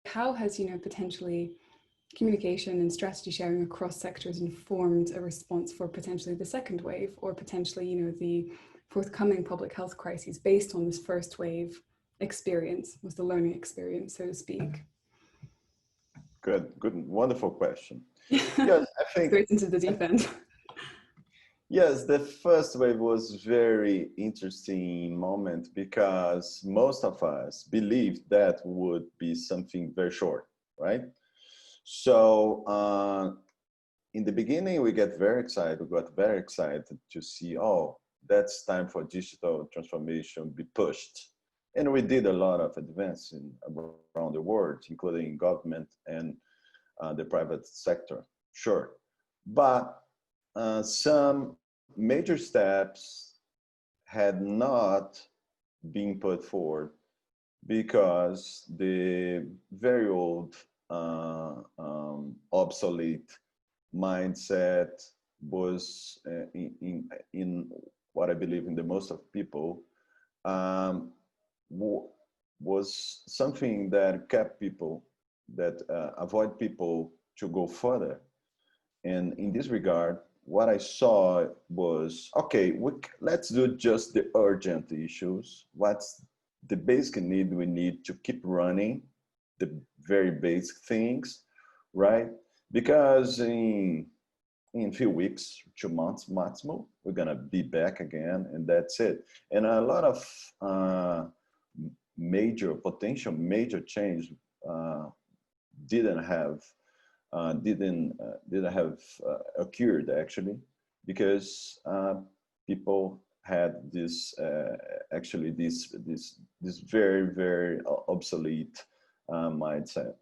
how has, potentially communication and strategy sharing across sectors informed a response for potentially the second wave, or potentially, the forthcoming public health crises based on this first wave experience, was the learning experience, so to speak? Good, wonderful question. Yes, I think, Straight into the deep end. yes, the first wave was very interesting moment because most of us believed that would be something very short, right? So in the beginning, we got very excited. We got very excited to see, oh, that's time for digital transformation be pushed. And we did a lot of advancing around the world, including government and the private sector, sure. But some major steps had not been put forward because the very old, obsolete mindset was in what I believe in the most of people, was something that kept people, that avoid people to go further. And in this regard, what I saw was, okay, let's do just the urgent issues. What's the basic need we need to keep running, the very basic things, right? Because in a few weeks, 2 months maximum, we're gonna be back again, and that's it. And a lot of potential major change didn't have occurred actually, because people had this actually this very obsolete mindset.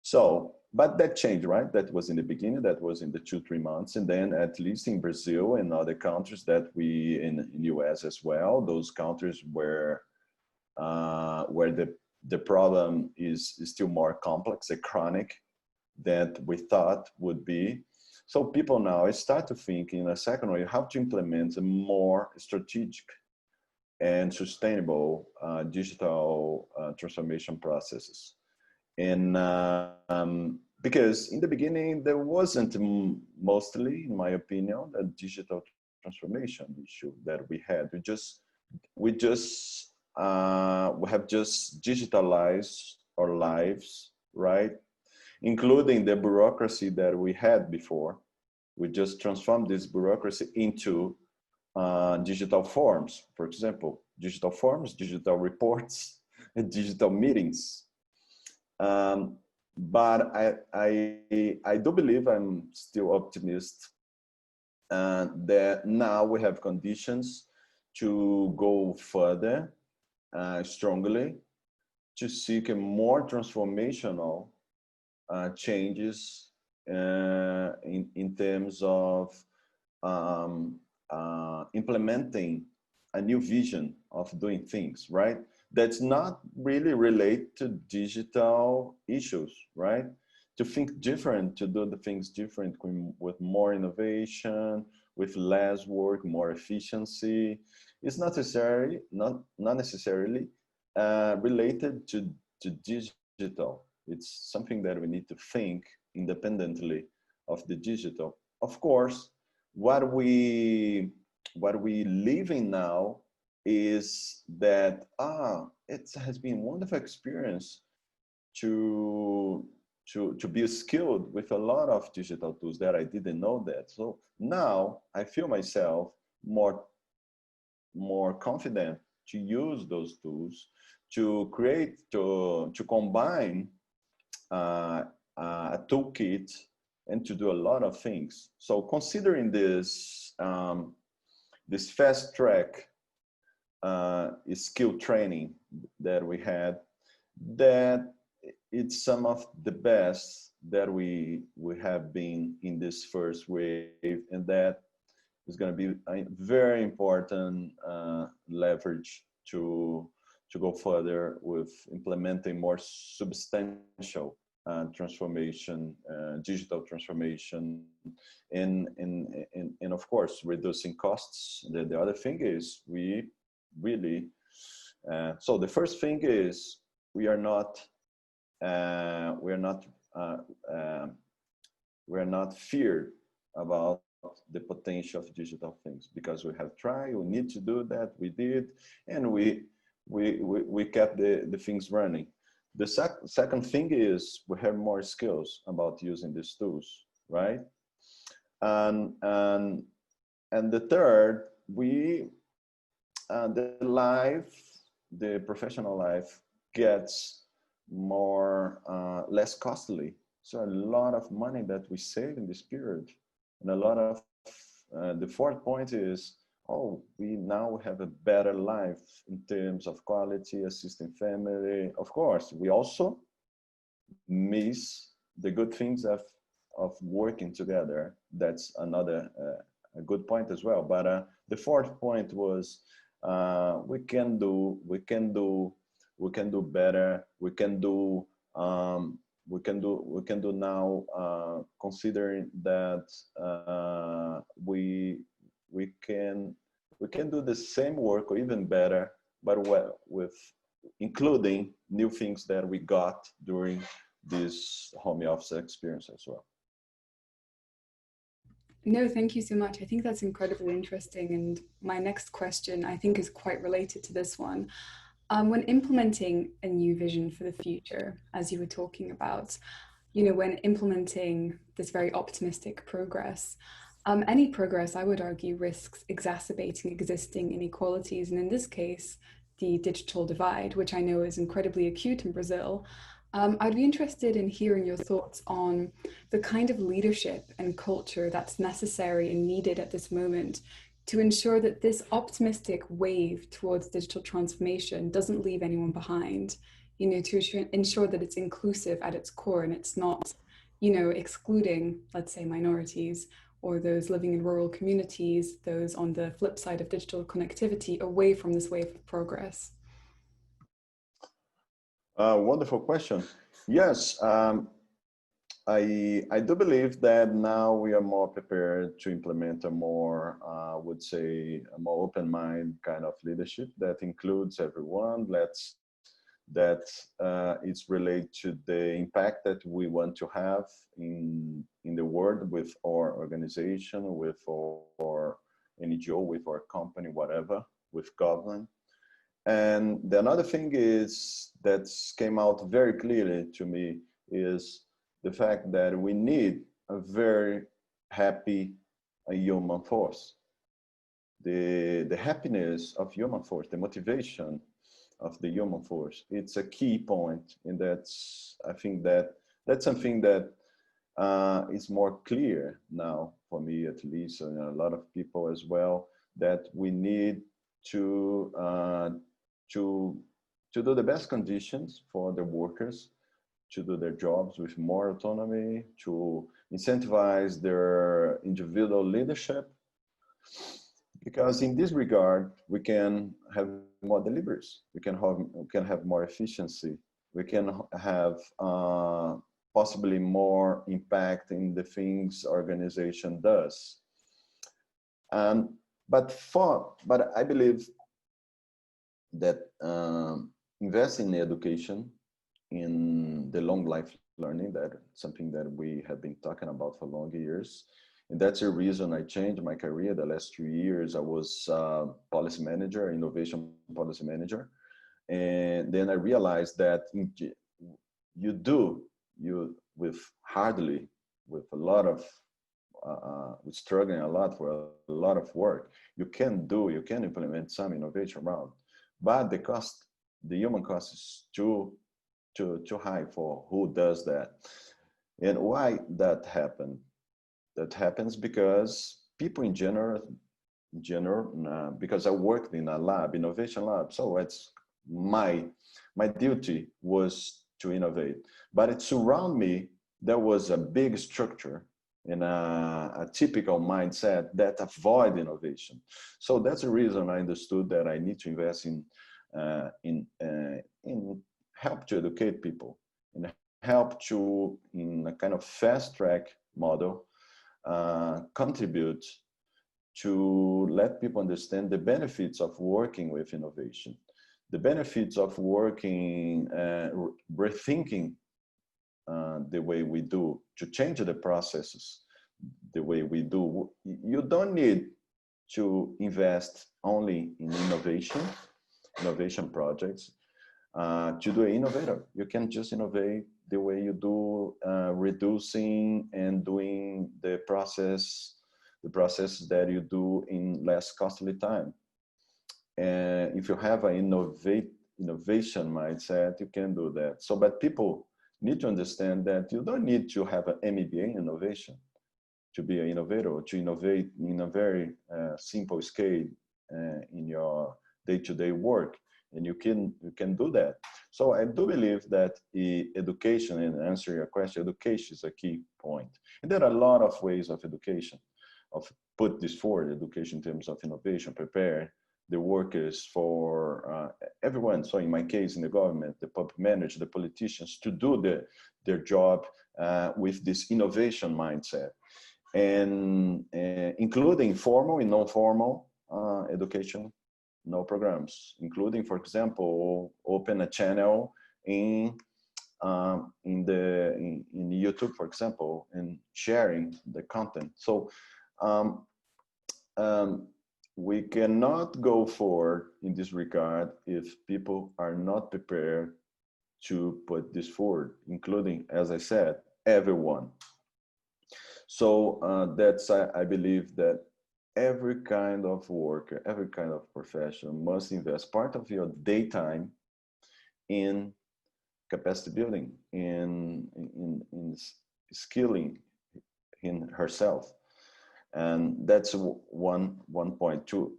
So, but that changed, right? That was in the beginning, that was in the 2-3 months, and then at least in Brazil and other countries that we in US as well, those countries where the problem is still more complex and chronic that we thought would be. So people now start to think in a second way how to implement a more strategic and sustainable digital transformation processes. And because in the beginning, there wasn't mostly, in my opinion, a digital transformation issue that we had. We have just digitalized our lives, right? Including the bureaucracy that we had before. We just transformed this bureaucracy into digital forms, for example, digital forms, digital reports, and digital meetings. But I do believe, I'm still optimist, that now we have conditions to go further strongly, to seek a more transformational changes in terms of implementing a new vision of doing things, right? That's not really related to digital issues, right? To think different, to do the things different with more innovation, with less work, more efficiency. It's not necessarily related to digital. It's something that we need to think independently of the digital. Of course, what we live in now is that it has been a wonderful experience to be skilled with a lot of digital tools that I didn't know that. So now I feel myself more confident to use those tools, to combine a toolkit and to do a lot of things. So considering this this fast track skill training that we had, that it's some of the best that we have been in this first wave, and that is going to be a very important leverage to go further with implementing more substantial transformation, digital transformation, and of course reducing costs. The other thing is we really so the first thing is we are not we're not uh, uh, we're not feared about the potential of digital things because we have tried, we need to do that, we did, and we kept the things running. The second thing is we have more skills about using these tools, right? And and and the third, we the professional life gets more less costly. So a lot of money that we save in this period, and a lot of the fourth point is, oh, we now have a better life in terms of quality, assisting family. Of course, we also miss the good things of working together. That's another a good point as well. But the fourth point was we can do better. We can do now, considering that we can we can do the same work or even better, but with including new things that we got during this home office experience as well. No, thank you so much. I think that's incredibly interesting. And my next question, I think, is quite related to this one. When implementing a new vision for the future, as you were talking about, when implementing this very optimistic progress, any progress, I would argue, risks exacerbating existing inequalities. And in this case, the digital divide, which I know is incredibly acute in Brazil. I'd be interested in hearing your thoughts on the kind of leadership and culture that's necessary and needed at this moment to ensure that this optimistic wave towards digital transformation doesn't leave anyone behind, to ensure that it's inclusive at its core and it's not, excluding, let's say, minorities or those living in rural communities, those on the flip side of digital connectivity, away from this wave of progress. Wonderful question. Yes, I do believe that now we are more prepared to implement a more, I would say, a more open mind kind of leadership that includes everyone. That is related to the impact that we want to have in the world with our organization, with our NGO, with our company, whatever, with government. And the another thing is that came out very clearly to me is the fact that we need a very happy human force. The happiness of human force, the motivation of the human force, it's a key point. And I think that's something that is more clear now for me, at least, and a lot of people as well, that we need to do the best conditions for the workers to do their jobs with more autonomy, to incentivize their individual leadership. Because in this regard, we can have more deliveries, we can have more efficiency, we can have possibly more impact in the things organization does. But I believe that investing in education, in the long life learning, that something that we have been talking about for long years. And that's the reason I changed my career. The last 3 years, I was policy manager, innovation policy manager. And then I realized that with a lot of, with struggling a lot for a lot of work, you can implement some innovation around, but the human cost is too high for who does that. And why that happened? That happens because people in general, because I worked in a lab, innovation lab, so it's my duty was to innovate. But it's around me, there was a big structure and a typical mindset that avoid innovation. So that's the reason I understood that I need to invest in help to educate people, and help to, in a kind of fast track model, contribute to let people understand the benefits of working with innovation, the benefits of working, rethinking the way we do, to change the processes the way we do, you don't need to invest only in innovation projects to do an innovator. You can just innovate the way you do, reducing and doing the process that you do in less costly time. And if you have an innovation mindset, you can do that. So, but people need to understand that you don't need to have an MBA in innovation to be an innovator, or to innovate in a very simple scale in your day-to-day work. And you can do that. So I do believe that education, and answer your question, education is a key point. And there are a lot of ways of education, of put this forward, education in terms of innovation, prepare the workers for everyone. So in my case, in the government, the public manager, the politicians, to do their job with this innovation mindset. And including formal and non-formal education, no programs, including, for example, open a channel in YouTube, for example, and sharing the content. So we cannot go forward in this regard if people are not prepared to put this forward, including, as I said, everyone. So that's, I believe that every kind of worker, every kind of profession must invest part of your daytime in capacity building, in skilling in herself. And that's one point. To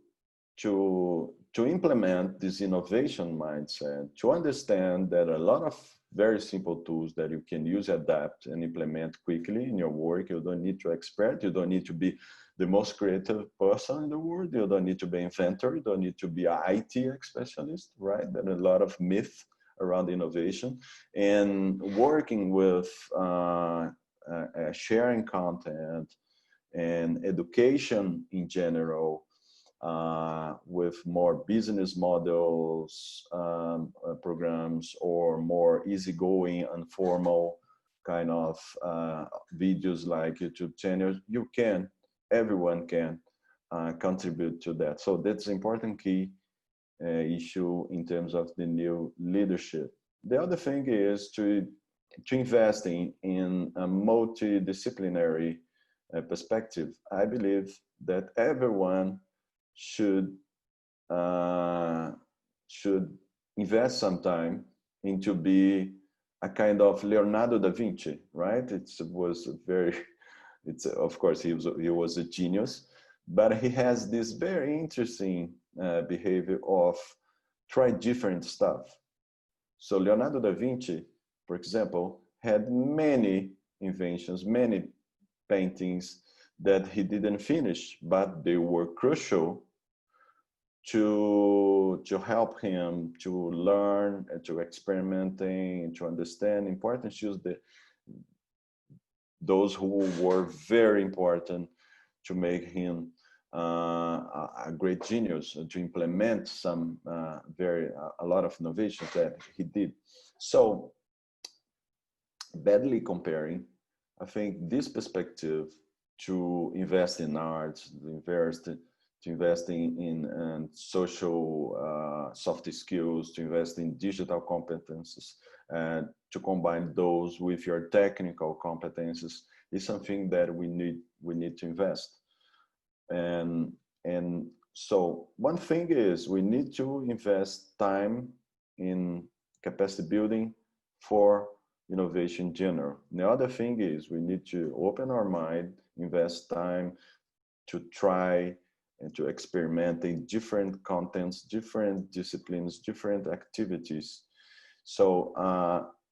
implement this innovation mindset, to understand that a lot of very simple tools that you can use, adapt, and implement quickly in your work. You don't need to expert. You don't need to be the most creative person in the world. You don't need to be inventor. You don't need to be an IT specialist, right? There are a lot of myth around innovation. And working with sharing content and education in general, with more business models, programs, or more easygoing, informal kind of videos like YouTube channels, everyone can contribute to that. So that's an important key issue in terms of the new leadership. The other thing is to invest in a multidisciplinary perspective. I believe that everyone should invest some time into be a kind of Leonardo da Vinci, right? Of course he was a genius, but he has this very interesting behavior of try different stuff. So Leonardo da Vinci, for example, had many inventions, many paintings that he didn't finish, but they were crucial to help him to learn and to experimenting and to understand important issues, those who were very important to make him a great genius, to implement a lot of innovations that he did. So badly comparing, I think this perspective to invest in arts, to invest in social soft skills, to invest in digital competences, and to combine those with your technical competences is something that we need to invest. And so one thing is we need to invest time in capacity building for innovation in general. The other thing is we need to open our mind, invest time to try and to experiment in different contents, different disciplines, different activities. So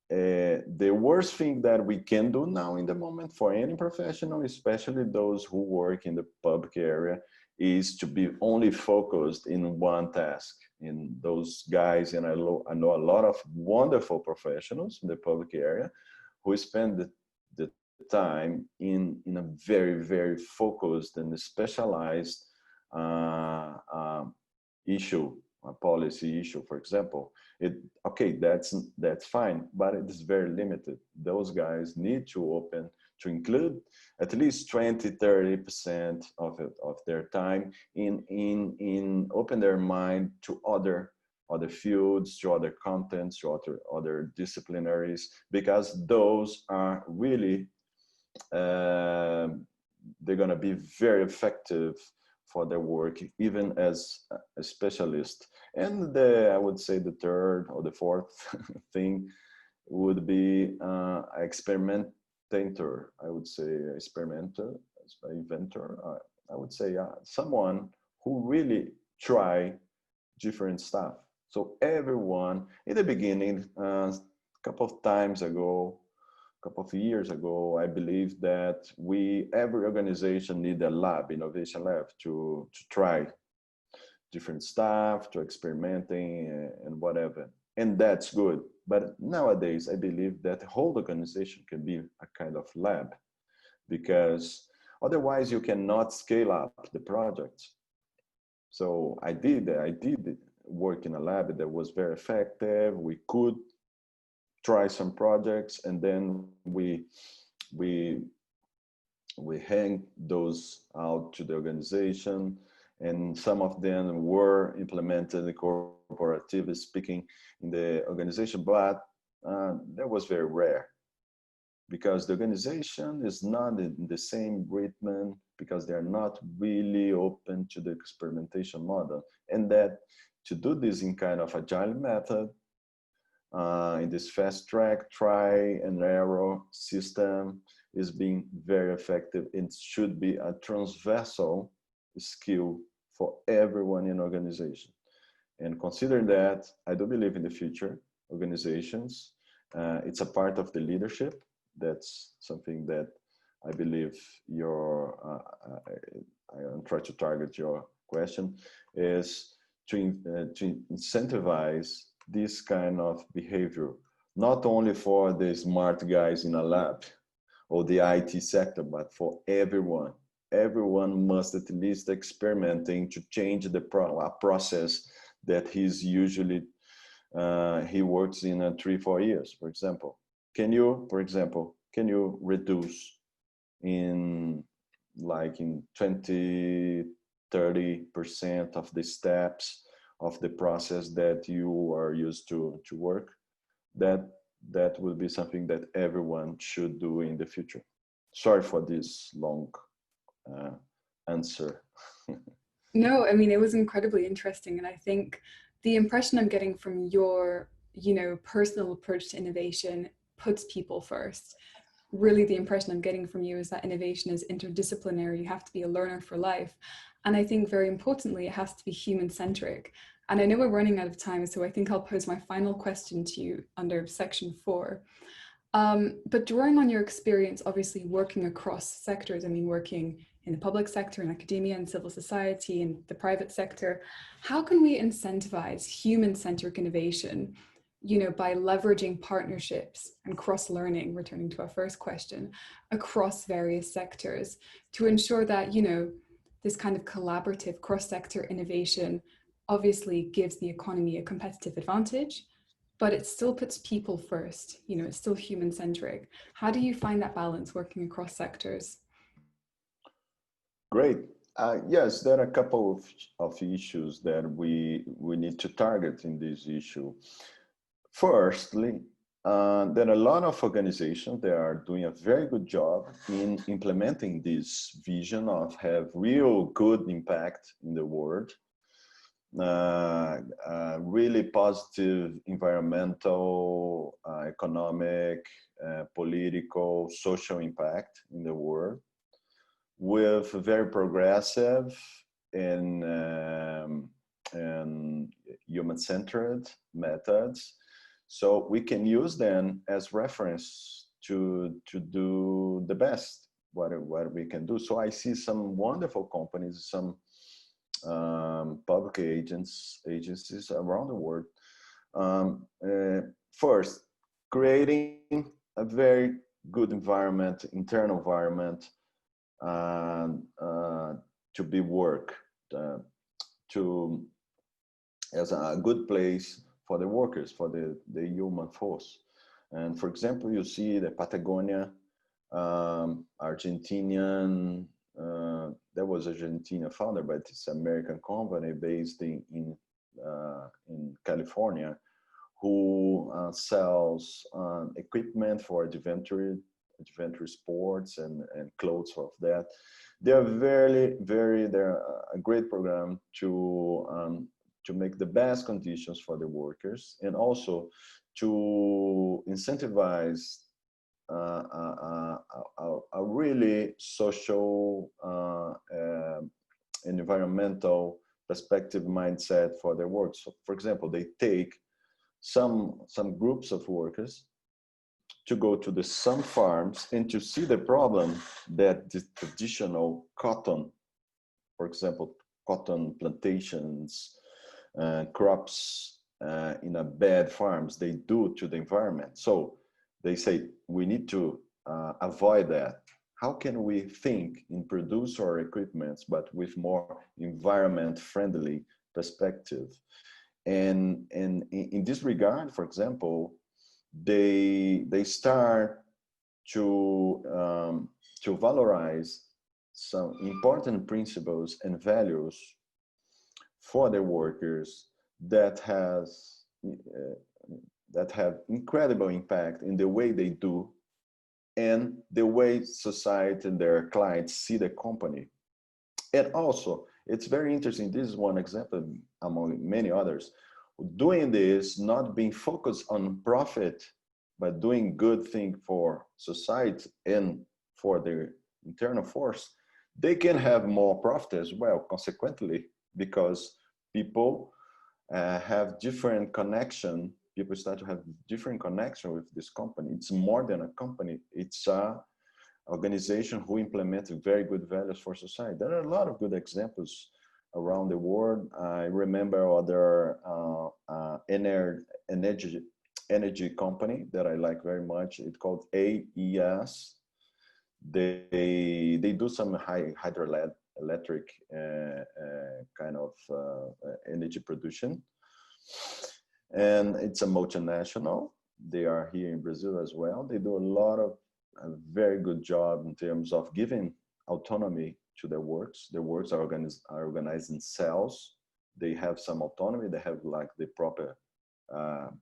the worst thing that we can do now in the moment for any professional, especially those who work in the public area, is to be only focused in one task. In those guys, and I know a lot of wonderful professionals in the public area who spend the time in a very, very focused and specialized issue a policy issue, for example, okay, that's fine, but it is very limited. Those guys need to open to include at least 20-30% of their time in open their mind to other fields, to other contents, to other disciplinaries, because those are really they're going to be very effective for their work, even as a specialist. And I would say the third or the fourth thing would be experimentator. I would say experimenter, inventor. I would say someone who really try different stuff. So everyone in the beginning, a couple of years ago, I believe that every organization need a lab, innovation lab, to try different stuff, to experimenting and whatever. And that's good. But nowadays, I believe that the whole organization can be a kind of lab, because otherwise you cannot scale up the project. So I did work in a lab that was very effective. We could try some projects, and then we hang those out to the organization, and some of them were implemented corporatively speaking in the organization, but that was very rare, because the organization is not in the same rhythm, because they're not really open to the experimentation model. And that to do this in kind of agile method, in this fast track, try and error system, is being very effective. It should be a transversal skill for everyone in organization. And considering that, I do believe in the future organizations, it's a part of the leadership. That's something that I believe I'm trying to target your question, is to incentivize this kind of behavior, not only for the smart guys in a lab or the IT sector, but for everyone. Everyone must at least experimenting to change the process that he's usually, he works in 3-4 years, for example. Can you reduce in 20-30% of the steps of the process that you are used to work? That will be something that everyone should do in the future. Sorry for this long answer. No, I mean, it was incredibly interesting. And I think the impression I'm getting from your, personal approach to innovation puts people first. Really, the impression I'm getting from you is that innovation is interdisciplinary. You have to be a learner for life. And I think very importantly, it has to be human-centric. And I know we're running out of time, so I think I'll pose my final question to you under section 4. But drawing on your experience, obviously working across sectors, I mean, working in the public sector, in academia and civil society, and the private sector, how can we incentivize human-centric innovation, by leveraging partnerships and cross-learning, returning to our first question, across various sectors to ensure that, this kind of collaborative cross-sector innovation obviously gives the economy a competitive advantage, but it still puts people first, it's still human-centric. How do you find that balance working across sectors? Great. Yes, there are a couple of issues that we need to target in this issue. Firstly, there are a lot of organizations that are doing a very good job in implementing this vision of have real good impact in the world, really positive environmental, economic, political, social impact in the world, with very progressive and human-centered methods. So we can use them as reference to do the best, what we can do. So I see some wonderful companies, some public agencies around the world. First, creating a very good environment, internal environment, to be work, to as a good place for the workers, for the human force. And for example, you see the Patagonia, Argentinian, that was Argentina founder, but it's an American company based in California, who sells equipment for adventure sports and clothes of that. They're they're a great program to make the best conditions for the workers, and also to incentivize a really social environmental perspective mindset for their work. So, for example, they take some groups of workers to go to some farms and to see the problem that the traditional cotton, for example, cotton plantations, crops in a bad farms, they do to the environment. So they say, we need to avoid that. How can we think and produce our equipments, but with more environment friendly perspective? And in this regard, for example, they start to valorize some important principles and values for the workers that have incredible impact in the way they do and the way society and their clients see the company. And also, it's very interesting, this is one example among many others, doing this, not being focused on profit, but doing good thing for society and for their internal force, they can have more profit as well, consequently, because people have different connection. People start to have different connection with this company. It's more than a company. It's a organization who implements very good values for society. There are a lot of good examples around the world. I remember other energy company that I like very much. It's called AES. They do some hydroelectric kind of energy production, and it's a multinational. They are here in Brazil as well. They do a lot of a very good job in terms of giving autonomy to their works. Their works are organized in cells. They have some autonomy. They have like the proper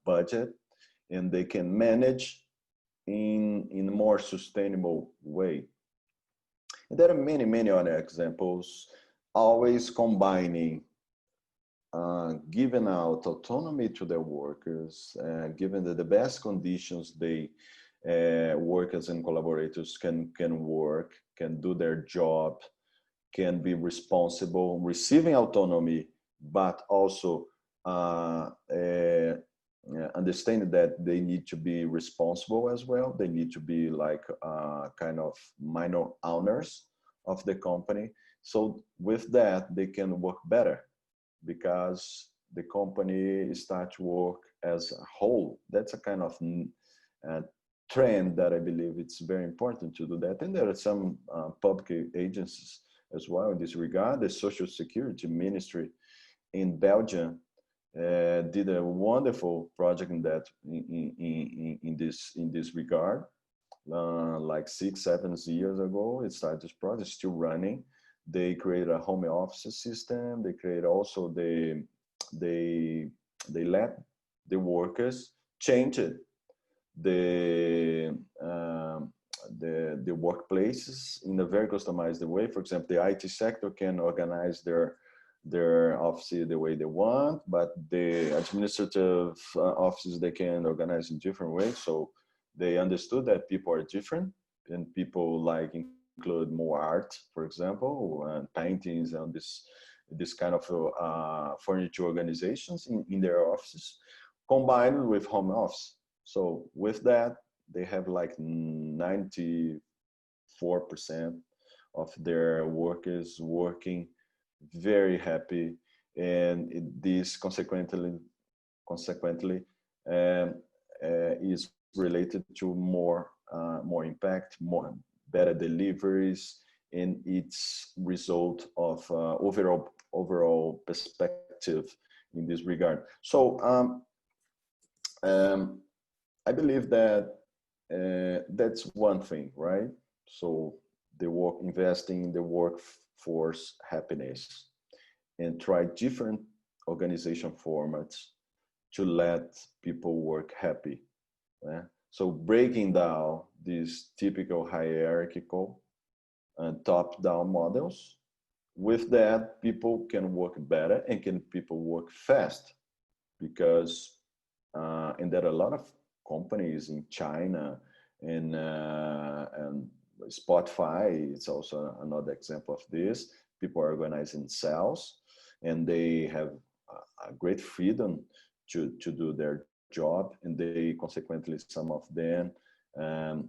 budget, and they can manage in a more sustainable way. And there are many other examples, always combining giving out autonomy to their workers, given that the best conditions they workers and collaborators can work, can do their job, can be responsible, receiving autonomy, but also understanding that they need to be responsible as well. They need to be like kind of minor owners of the company. So with that, they can work better because the company starts to work as a whole. That's a kind of trend that I believe it's very important to do that. And there are some public agencies as well in this regard. The Social Security Ministry in Belgium did a wonderful project in that in this regard. Like 6-7 years ago, it started this project, still running. They created a home office system. They created also they let the workers change it. The workplaces in a very customized way. For example, the IT sector can organize their offices the way they want, but the administrative offices, they can organize in different ways. So they understood that people are different, and people like include more art, for example, and paintings and this kind of furniture organizations in their offices, combined with home office. So with that, they have like 94% of their workers working very happy, and this consequently is related to more impact, better deliveries, and its result of overall perspective in this regard. So I believe that that's one thing, right? So the work, investing in the workforce happiness, and try different organization formats to let people work happy. So breaking down these typical hierarchical and top-down models. With that, people can work better and can people work fast, because and there are a lot of companies in China and Spotify. It's also another example of this. People are organizing cells, and they have a great freedom to do their job, and they consequently, some of them,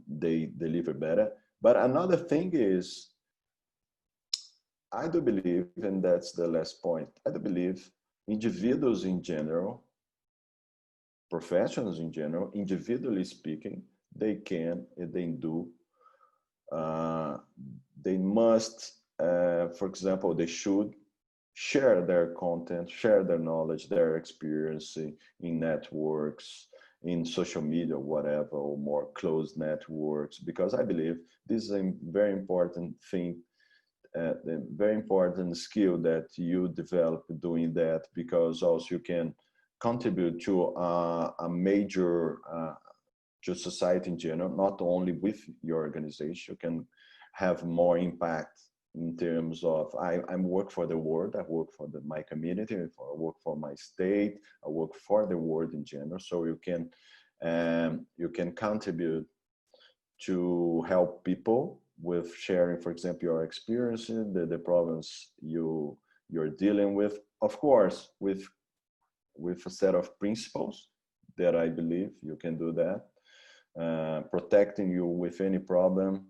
they deliver better. But another thing is, I do believe, and that's the last point, I do believe individuals in general, professionals in general, individually speaking, they can and they do. They must, for example, they should share their content, share their knowledge, their experience in networks, in social media, whatever, or more closed networks, because I believe this is a very important thing, a very important skill that you develop doing that, because also you can contribute to a major, to society in general, not only with your organization. You can have more impact in terms of, I work for the world, I work for my community, I work for my state, I work for the world in general. So you can contribute to help people with sharing, for example, your experiences, the problems you're dealing with, of course, with a set of principles that I believe you can do that, protecting you with any problem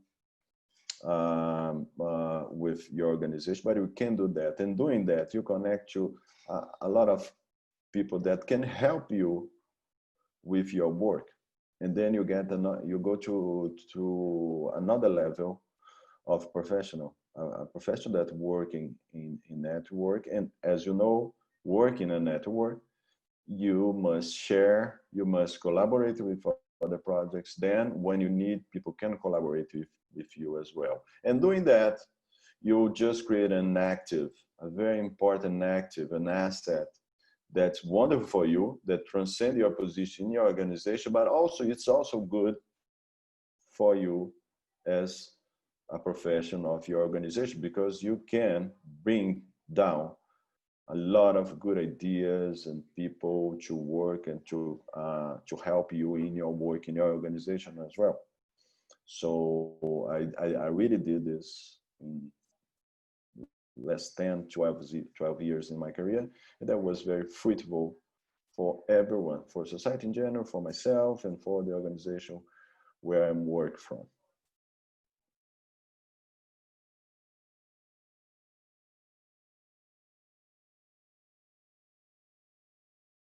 with your organization, but you can do that. And doing that, you connect to a lot of people that can help you with your work. And then you go to another level of professional, a professional that working in network. And as you know, work in a network, you must share, you must collaborate with other projects. Then when you need, people can collaborate with you as well. And doing that, you just create an active, a very important active, an asset that's wonderful for you, that transcend your position in your organization, but also it's also good for you as a professional of your organization, because you can bring down a lot of good ideas and people to work and to help you in your work, in your organization as well. So I really did this in last 10, 12 years in my career. And that was very fruitful for everyone, for society in general, for myself, and for the organization where I'm working from.